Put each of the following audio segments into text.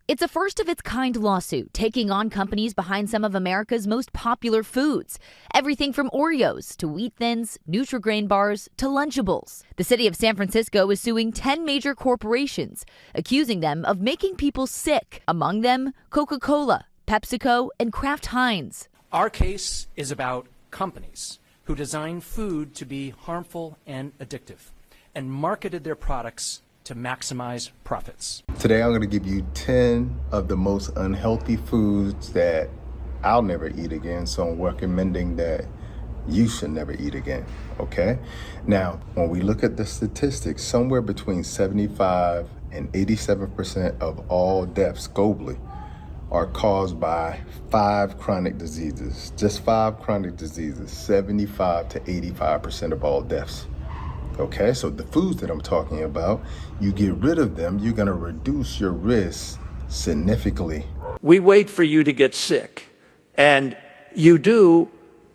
It's a first-of-its-kind lawsuit taking on companies behind some of America's most popular foods. Everything from Oreos to Wheat Thins, Nutri-Grain bars to Lunchables. The city of San Francisco is suing 10 major corporations, accusing them of making people sick. Among them, Coca-Cola, PepsiCo, and Kraft Heinz. Our case is about companies who design food to be harmful and addictive and marketed their products to maximize profits. Today I'm going to give you 10 of the most unhealthy foods that I'll never eat again, so I'm recommending that you should never eat again, okay? Now, when we look at the statistics, somewhere between 75 and 87% of all deaths globally are caused by 5 chronic diseases. Just 5 chronic diseases, 75 to 85% of all deaths. Okay, so the foods that I'm talking about, you get rid of them, you're gonna reduce your risk significantly. We wait for you to get sick, and you do.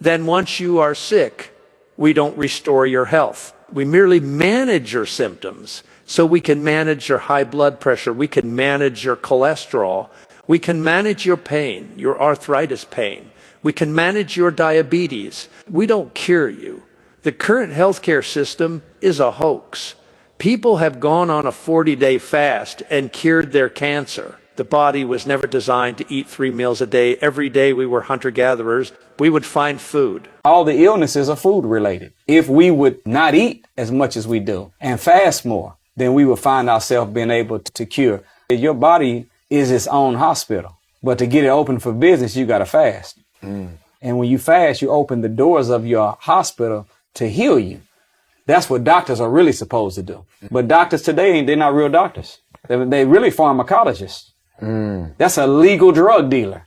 Then once you are sick, we don't restore your health. We merely manage your symptoms so we can manage your high blood pressure, we can manage your cholesterol, we can manage your pain, your arthritis pain, we can manage your diabetes. We don't cure you. The current healthcare system is a hoax. People have gone on a 40-day fast and cured their cancer. The body was never designed to eat 3 meals a day. Every day we were hunter-gatherers. We would find food. All the illnesses are food related. If we would not eat as much as we do and fast more, then we would find ourselves being able to cure. Your body is its own hospital, but to get it open for business, you got to fast. And when you fast, you open the doors of your hospital to heal you. That's what doctors are really supposed to do. But doctors today, they're not real doctors. They're really pharmacologists. That's a legal drug dealer.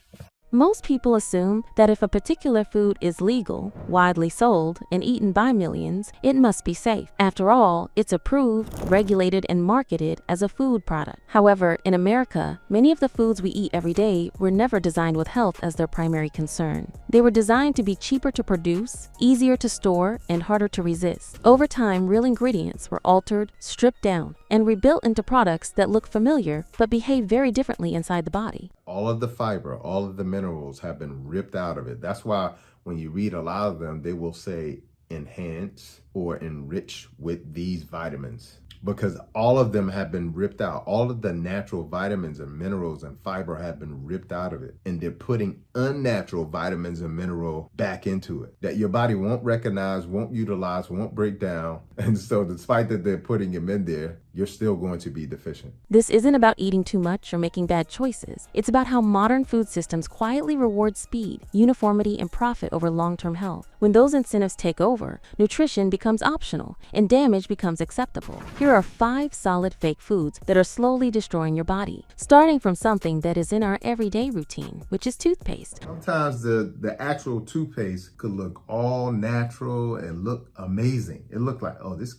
Most people assume that if a particular food is legal, widely sold, and eaten by millions, it must be safe. After all, it's approved, regulated, and marketed as a food product. However, in America, many of the foods we eat every day were never designed with health as their primary concern. They were designed to be cheaper to produce, easier to store, and harder to resist. Over time, real ingredients were altered, stripped down, and rebuilt into products that look familiar but behave very differently inside the body. All of the fiber, all of the minerals have been ripped out of it. That's why when you read a lot of them, they will say enhance or enrich with these vitamins, because all of them have been ripped out. All of the natural vitamins and minerals and fiber have been ripped out of it, and they're putting unnatural vitamins and mineral back into it that your body won't recognize, won't utilize, won't break down. And so despite that they're putting them in there, you're still going to be deficient. This isn't about eating too much or making bad choices. It's about how modern food systems quietly reward speed, uniformity, and profit over long-term health. When those incentives take over, nutrition becomes optional and damage becomes acceptable. Here are 5 solid fake foods that are slowly destroying your body, starting from something that is in our everyday routine, which is toothpaste. Sometimes the actual toothpaste could look all natural and look amazing. It looked like, oh, this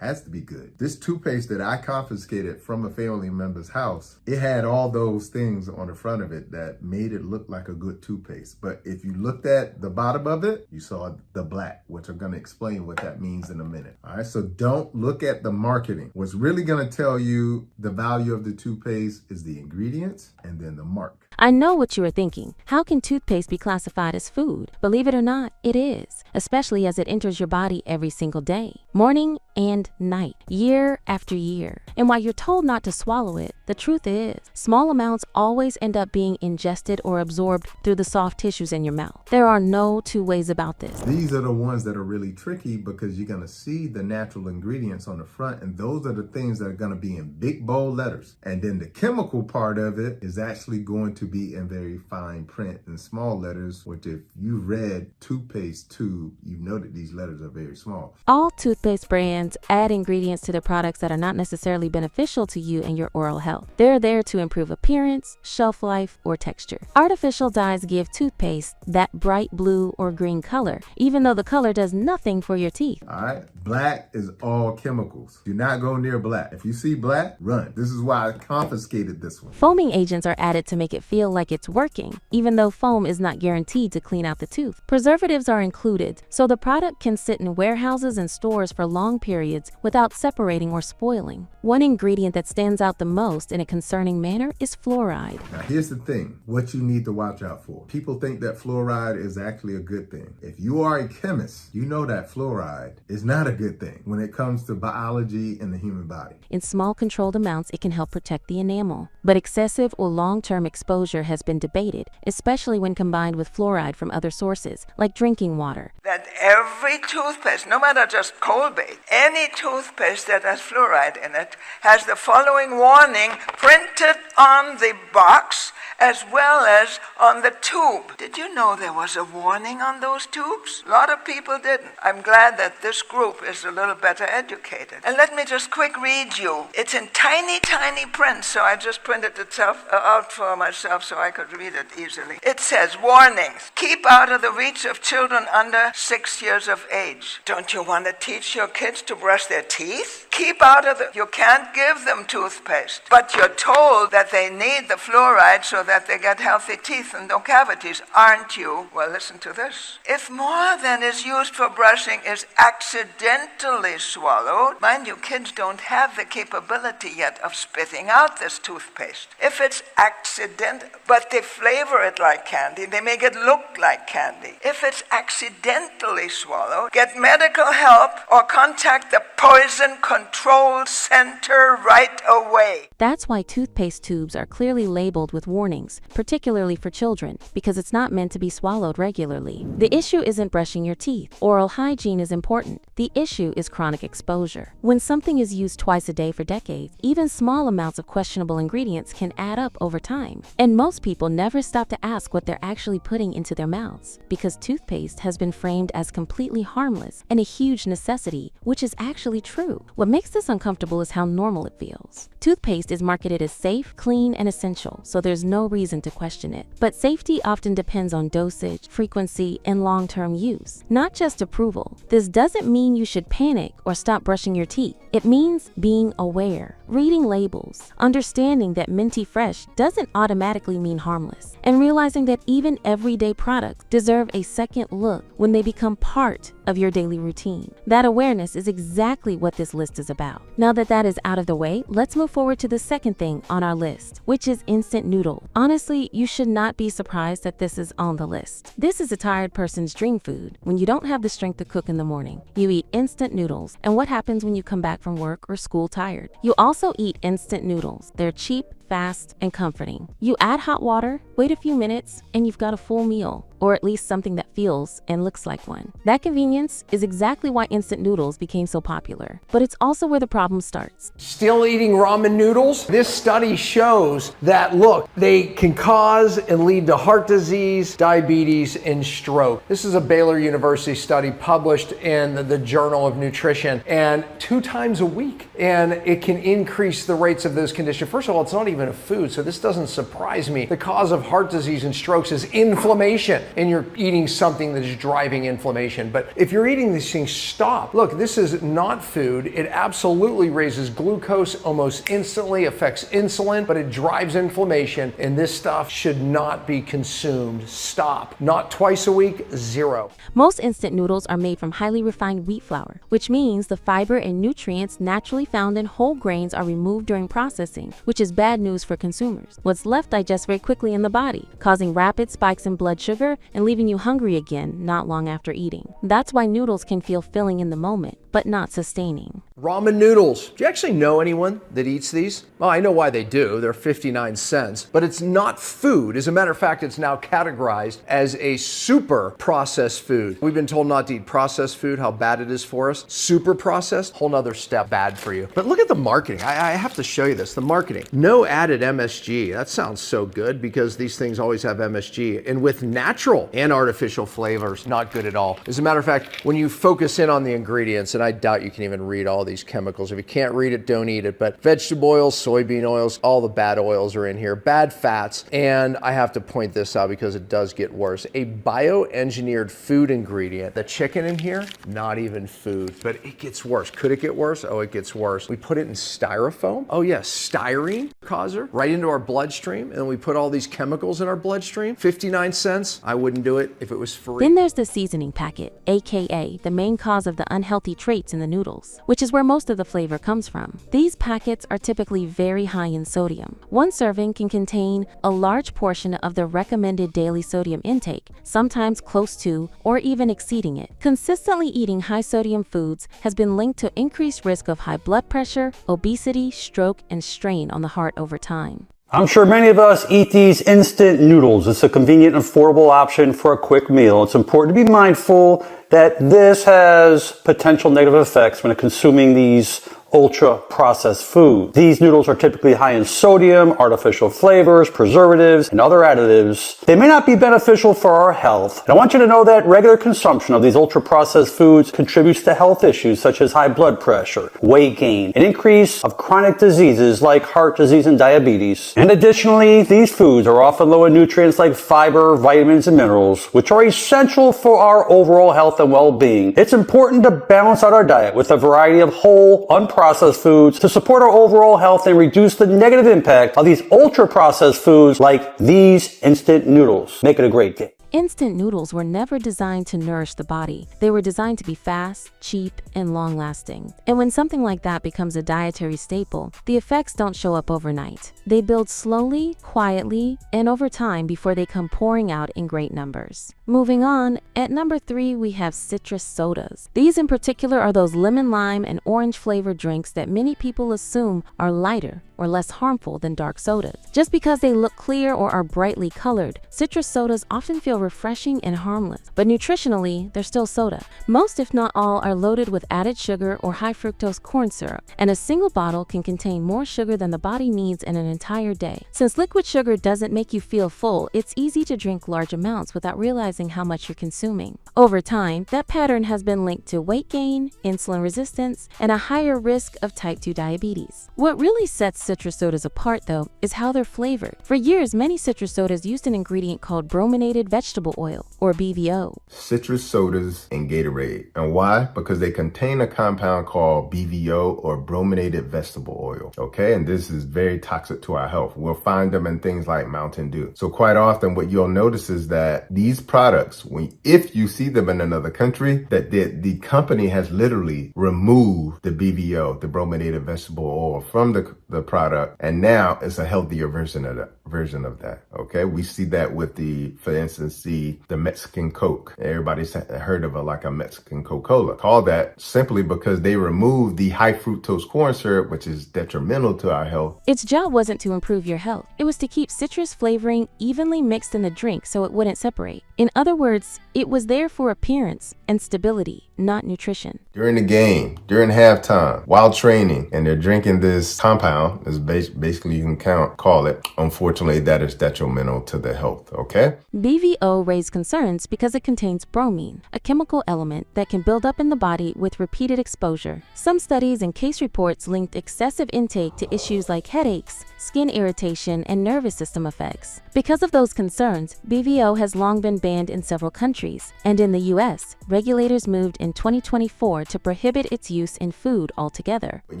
has to be good. This toothpaste that I confiscated from a family member's house, it had all those things on the front of it that made it look like a good toothpaste. But if you looked at the bottom of it, you saw the black, which I'm gonna explain what that means in a minute. All right, so don't look at the marketing. What's really gonna tell you the value of the toothpaste is the ingredients and then the mark. I know what you are thinking. How can toothpaste be classified as food? Believe it or not, it is, especially as it enters your body every single day, morning and night, year after year. And while you're told not to swallow it, the truth is, small amounts always end up being ingested or absorbed through the soft tissues in your mouth. There are no two ways about this. These are the ones that are really tricky because you're gonna see the natural ingredients on the front, and those are the things that are gonna be in big bold letters. And then the chemical part of it is actually going to be in very fine print in small letters, which if you read toothpaste tube, you know that these letters are very small. All toothpaste brands add ingredients to their products that are not necessarily beneficial to you and your oral health. They're there to improve appearance, shelf life, or texture. Artificial dyes give toothpaste that bright blue or green color, even though the color does nothing for your teeth. All right, black is all chemicals. Do not go near black. If you see black, run. This is why I confiscated this one. Foaming agents are added to make it feel like it's working, even though foam is not guaranteed to clean out the tooth. Preservatives are included, so the product can sit in warehouses and stores for long periods periods without separating or spoiling. One ingredient that stands out the most in a concerning manner is fluoride. Now here's the thing, what you need to watch out for. People think that fluoride is actually a good thing. If you are a chemist, you know that fluoride is not a good thing when it comes to biology in the human body. In small controlled amounts, it can help protect the enamel. But excessive or long-term exposure has been debated, especially when combined with fluoride from other sources, like drinking water. That every toothpaste, no matter just Colgate, any toothpaste that has fluoride in it, has the following warning printed on the box as well as on the tube. Did you know there was a warning on those tubes? A lot of people didn't. I'm glad that this group is a little better educated. And let me just quick read you. It's in tiny, tiny print, so I just printed it out for myself so I could read it easily. It says, warnings. Keep out of the reach of children under 6 years of age. Don't you want to teach your kids to brush their teeth? Keep out of you can't give them toothpaste, but you're told that they need the fluoride so that they get healthy teeth and no cavities, aren't you? Well, listen to this. If more than is used for brushing is accidentally swallowed, mind you, kids don't have the capability yet of spitting out this toothpaste. If it's accidental, but they flavor it like candy, they make it look like candy. If it's accidentally swallowed, get medical help or contact the Poison Control Center right away. That's why toothpaste tubes are clearly labeled with warnings, particularly for children, because it's not meant to be swallowed regularly. The issue isn't brushing your teeth. Oral hygiene is important. The issue is chronic exposure. When something is used twice a day for decades, even small amounts of questionable ingredients can add up over time. And most people never stop to ask what they're actually putting into their mouths, because toothpaste has been framed as completely harmless and a huge necessity, which is actually true. What makes this uncomfortable is how normal it feels. Toothpaste is marketed as safe, clean, and essential, so there's no reason to question it. But safety often depends on dosage, frequency, and long-term use, not just approval. This doesn't mean you should panic or stop brushing your teeth. It means being aware, reading labels, understanding that minty fresh doesn't automatically mean harmless, and realizing that even everyday products deserve a second look when they become part of your daily routine. That awareness is exactly what this list is about. Now that that is out of the way, let's move forward to the second thing on our list, which is instant noodle. Honestly, you should not be surprised that this is on the list. This is a tired person's dream food. When you don't have the strength to cook in the morning, you eat instant noodles. And what happens when you come back from work or school tired? You also eat instant noodles. They're cheap, fast, and comforting. You add hot water, wait a few minutes, and you've got a full meal, or at least something that feels and looks like one. That convenience is exactly why instant noodles became so popular, but it's also where the problem starts. Still eating ramen noodles? This study shows that, look, they can cause and lead to heart disease, diabetes, and stroke. This is a Baylor University study published in the Journal of Nutrition, and 2 times a week. And it can increase the rates of those conditions. First of all, it's not even a food, so this doesn't surprise me. The cause of heart disease and strokes is inflammation, and you're eating something that is driving inflammation. But if you're eating these things, stop. Look, this is not food. It absolutely raises glucose almost instantly, affects insulin, but it drives inflammation, and this stuff should not be consumed. Stop. Not twice a week, 0. Most instant noodles are made from highly refined wheat flour, which means the fiber and nutrients naturally found in whole grains are removed during processing, which is bad news for consumers. What's left digests very quickly in the body, causing rapid spikes in blood sugar and leaving you hungry again not long after eating. That's why noodles can feel filling in the moment, but not sustaining. Ramen noodles. Do you actually know anyone that eats these? Well, I know why they do. They're 59 cents, but it's not food. As a matter of fact, it's now categorized as a super processed food. We've been told not to eat processed food, how bad it is for us. Super processed, whole nother step bad for you. But look at the marketing. I have to show you this, the marketing. No added MSG. That sounds so good because these things always have MSG. And with natural and artificial flavors, not good at all. As a matter of fact, when you focus in on the ingredients, and I doubt you can even read all these chemicals. If you can't read it, don't eat it. But vegetable oils, soybean oils, all the bad oils are in here, bad fats. And I have to point this out because it does get worse. A bioengineered food ingredient. The chicken in here, not even food, but it gets worse. Could it get worse? Oh, it gets worse. We put it in styrofoam. Oh yes, styrene. causer right into our bloodstream, and then we put all these chemicals in our bloodstream. 59 cents, I wouldn't do it if it was free. Then there's the seasoning packet, aka the main cause of the unhealthy traits in the noodles, which is where most of the flavor comes from. These packets are typically very high in sodium. One serving can contain a large portion of the recommended daily sodium intake, sometimes close to or even exceeding it. Consistently eating high sodium foods has been linked to increased risk of high blood pressure, obesity, stroke, and strain on the heart over time. I'm sure many of us eat these instant noodles. It's a convenient and affordable option for a quick meal. It's important to be mindful that this has potential negative effects when consuming these ultra-processed foods. These noodles are typically high in sodium, artificial flavors, preservatives, and other additives. They may not be beneficial for our health. And I want you to know that regular consumption of these ultra-processed foods contributes to health issues such as high blood pressure, weight gain, an increase of chronic diseases like heart disease and diabetes. And additionally, these foods are often low in nutrients like fiber, vitamins, and minerals, which are essential for our overall health and well-being. It's important to balance out our diet with a variety of whole, unprocessed foods to support our overall health and reduce the negative impact of these ultra-processed foods like these instant noodles. Make it a great day. Instant noodles were never designed to nourish the body. They were designed to be fast, cheap, and long-lasting. And when something like that becomes a dietary staple, the effects don't show up overnight. They build slowly, quietly, and over time before they come pouring out in great numbers. Moving on, at number 3 we have citrus sodas. These in particular are those lemon, lime, and orange flavored drinks that many people assume are lighter or less harmful than dark sodas. Just because they look clear or are brightly colored, citrus sodas often feel refreshing and harmless, but nutritionally, they're still soda. Most, if not all, are loaded with added sugar or high fructose corn syrup, and a single bottle can contain more sugar than the body needs in an entire day. Since liquid sugar doesn't make you feel full, it's easy to drink large amounts without realizing how much you're consuming. Over time, that pattern has been linked to weight gain, insulin resistance, and a higher risk of type 2 diabetes. What really sets citrus sodas apart, though, is how they're flavored. For years, many citrus sodas used an ingredient called brominated vegetable oil, or BVO. Citrus sodas and Gatorade. And why? Because they contain a compound called BVO, or brominated vegetable oil. Okay, and this is very toxic to our health. We'll find them in things like Mountain Dew. So quite often what you'll notice is that these products, if you see them in another country, that the company has literally removed the BVO, the brominated vegetable oil, from the product, and now it's a healthier version of that. Okay, we see that with for instance, the Mexican Coke. Everybody's heard of a Mexican Coca-Cola. Call that simply because they removed the high fructose corn syrup, which is detrimental to our health. Its job wasn't to improve your health. It was to keep citrus flavoring evenly mixed in the drink so it wouldn't separate. In other words, it was there for appearance and stability, not nutrition. During the game, during halftime, while training, and they're drinking this compound, is basically you can call it. Unfortunately, that is detrimental to the health, okay? BVO raised concerns because it contains bromine, a chemical element that can build up in the body with repeated exposure. Some studies and case reports linked excessive intake to issues like headaches, skin irritation, and nervous system effects. Because of those concerns, BVO has long been banned in several countries, and in the US, regulators moved in 2024 to prohibit its use in food altogether. What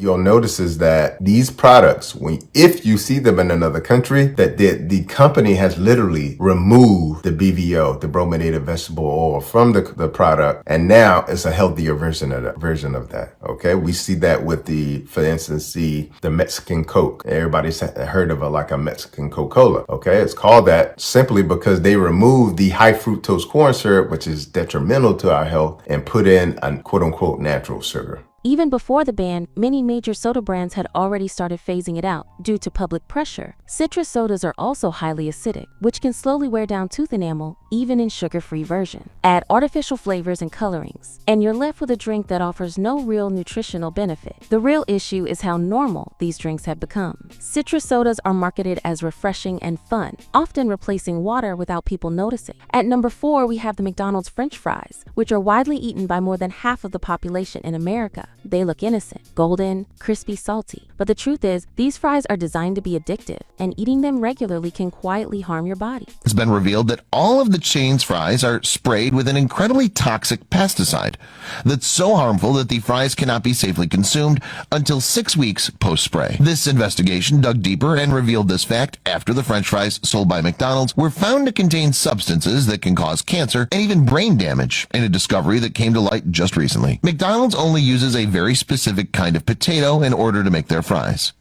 you'll notice is that these products, if you see them in another country, that the company has literally removed the BVO, the brominated vegetable oil, from the product, and now it's a healthier version of that. Okay, we see that with for instance, the Mexican Coke. Everybody's heard of a Mexican Coca-Cola. Okay, it's called that simply because they removed the high fructose corn syrup, which is detrimental to our health, and put in a quote-unquote natural sugar. Even before the ban, many major soda brands had already started phasing it out due to public pressure. Citrus sodas are also highly acidic, which can slowly wear down tooth enamel, even in sugar-free version. Add artificial flavors and colorings, and you're left with a drink that offers no real nutritional benefit. The real issue is how normal these drinks have become. Citrus sodas are marketed as refreshing and fun, often replacing water without people noticing. At number 4, we have the McDonald's French fries, which are widely eaten by more than half of the population in America. They look innocent, golden, crispy, salty. But the truth is, these fries are designed to be addictive, and eating them regularly can quietly harm your body. It's been revealed that all of the chain's fries are sprayed with an incredibly toxic pesticide that's so harmful that the fries cannot be safely consumed until 6 weeks post-spray. This investigation dug deeper and revealed this fact after the French fries sold by McDonald's were found to contain substances that can cause cancer and even brain damage, in a discovery that came to light just recently. McDonald's only uses a very specific kind of potato in order to make their fries.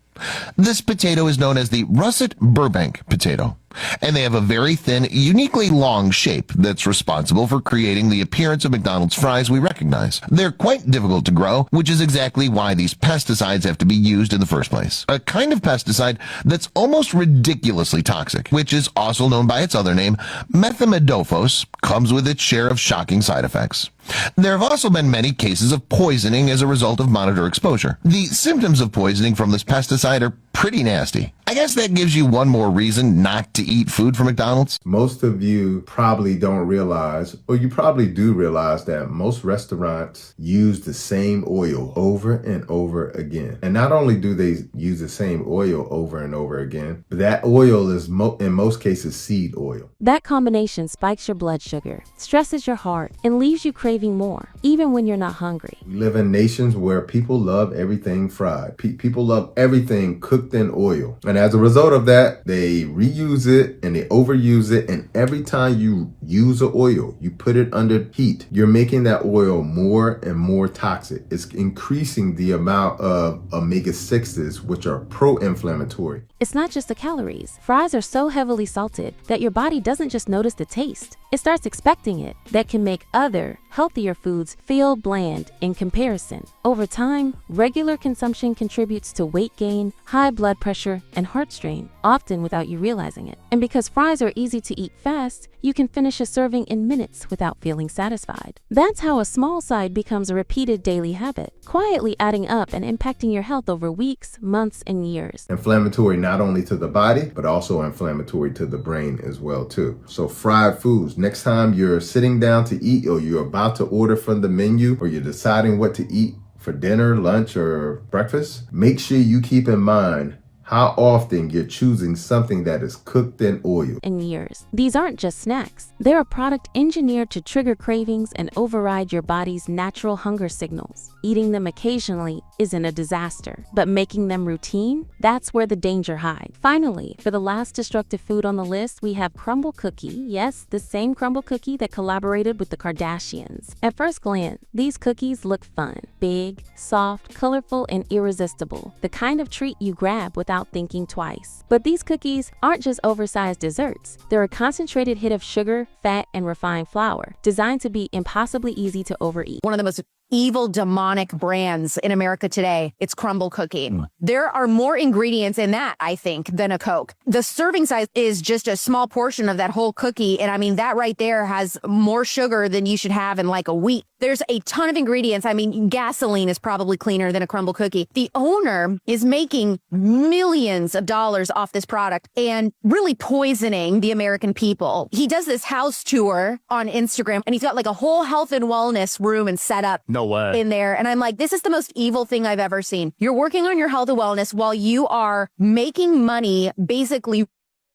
This potato is known as the russet Burbank potato, and they have a very thin, uniquely long shape that's responsible for creating the appearance of McDonald's fries we recognize. They're quite difficult to grow, which is exactly why these pesticides have to be used in the first place. A kind of pesticide that's almost ridiculously toxic, which is also known by its other name, methimidofos, comes with its share of shocking side effects. There have also been many cases of poisoning as a result of monitor exposure. The symptoms of poisoning from this pesticide are pretty nasty. I guess that gives you one more reason not to eat food from McDonald's. Most of you probably don't realize, or you probably do realize, that most restaurants use the same oil over and over again. And not only do they use the same oil over and over again, but that oil is in most cases seed oil. That combination spikes your blood sugar, stresses your heart, and leaves you craving more, even when you're not hungry. We live in nations where people love everything fried. People love everything cooked in oil. And as a result of that, they reuse it and they overuse it. And every time you use an oil, you put it under heat, you're making that oil more and more toxic. It's increasing the amount of omega-6s, which are pro-inflammatory. It's not just the calories. Fries are so heavily salted that your body doesn't just notice the taste. It starts expecting it. That can make other, healthier foods feel bland in comparison. Over time, regular consumption contributes to weight gain, high blood pressure, and heart strain, often without you realizing it. And because fries are easy to eat fast, you can finish a serving in minutes without feeling satisfied. That's how a small side becomes a repeated daily habit, quietly adding up and impacting your health over weeks, months, and years. Inflammatory not only to the body, but also inflammatory to the brain as well too. So fried foods, next time you're sitting down to eat, or you're about to order from the menu, or you're deciding what to eat for dinner, lunch, or breakfast, make sure you keep in mind how often you're choosing something that is cooked in oil. In years. These aren't just snacks. They're a product engineered to trigger cravings and override your body's natural hunger signals. Eating them occasionally isn't a disaster, but making them routine, that's where the danger hides. Finally, for the last destructive food on the list, we have crumble cookie. Yes, the same crumble cookie that collaborated with the Kardashians. At first glance, these cookies look fun, big, soft, colorful, and irresistible. The kind of treat you grab without thinking twice. But these cookies aren't just oversized desserts. They're a concentrated hit of sugar, fat, and refined flour, designed to be impossibly easy to overeat. One of the most evil, demonic brands in America today, it's crumble cookie. There are more ingredients in that, I think, than a Coke. The serving size is just a small portion of that whole cookie. And I mean, that right there has more sugar than you should have in like a week. There's a ton of ingredients. I mean, gasoline is probably cleaner than a crumble cookie. The owner is making millions of dollars off this product and really poisoning the American people. He does this house tour on Instagram, and he's got like a whole health and wellness room and setup. No way. In there. And I'm like, this is the most evil thing I've ever seen. You're working on your health and wellness while you are making money, basically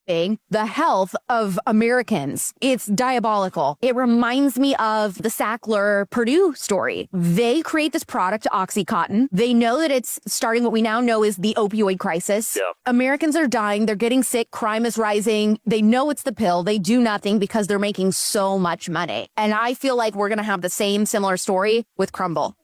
the health of Americans. It's diabolical. It reminds me of the Sackler Purdue story. They create this product, Oxycontin. They know that it's starting what we now know is the opioid crisis. Yeah. Americans are dying. They're getting sick. Crime is rising. They know it's the pill. They do nothing because they're making so much money. And I feel like we're going to have the similar story with crumble.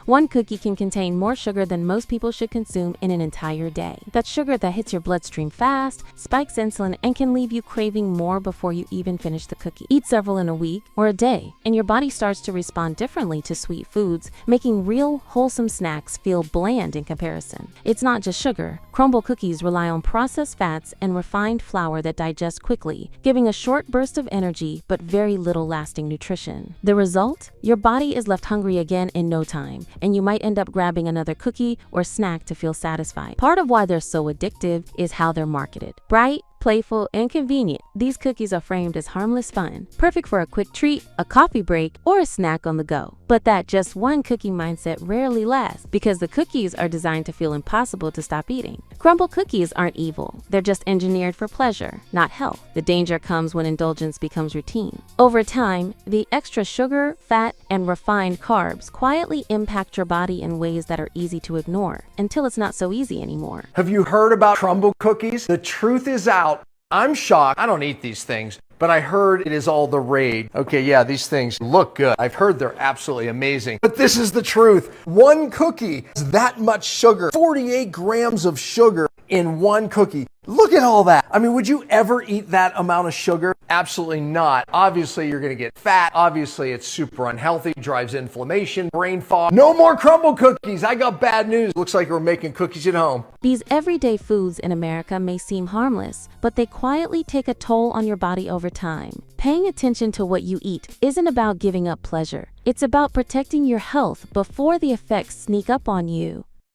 One cookie can contain more sugar than most people should consume in an entire day. That's sugar that hits your bloodstream fast, spikes insulin, and can leave you craving more before you even finish the cookie. Eat several in a week or a day, and your body starts to respond differently to sweet foods, making real, wholesome snacks feel bland in comparison. It's not just sugar. Crumble cookies rely on processed fats and refined flour that digest quickly, giving a short burst of energy but very little lasting nutrition. The result? Your body is left hungry again in no time, and you might end up grabbing another cookie or snack to feel satisfied. Part of why they're so addictive is how they're marketed. Bright, Playful and convenient, these cookies are framed as harmless fun, perfect for a quick treat, a coffee break, or a snack on the go. But that just one cookie mindset rarely lasts because the cookies are designed to feel impossible to stop eating. Crumble cookies aren't evil. They're just engineered for pleasure, not health. The danger comes when indulgence becomes routine. Over time, the extra sugar, fat, and refined carbs quietly impact your body in ways that are easy to ignore until it's not so easy anymore. Have you heard about crumble cookies? The truth is out. I'm shocked. I don't eat these things, but I heard it is all the rage. Okay, yeah, these things look good. I've heard they're absolutely amazing. But this is the truth. One cookie is that much sugar, 48 grams of sugar in one cookie. Look at all that. I mean, would you ever eat that amount of sugar? Absolutely not. Obviously, you're going to get fat. Obviously, it's super unhealthy, drives inflammation, brain fog. No more crumble cookies. I got bad news. Looks like we're making cookies at home. These everyday foods in America may seem harmless, but they quietly take a toll on your body over time. Paying attention to what you eat isn't about giving up pleasure. It's about protecting your health before the effects sneak up on you.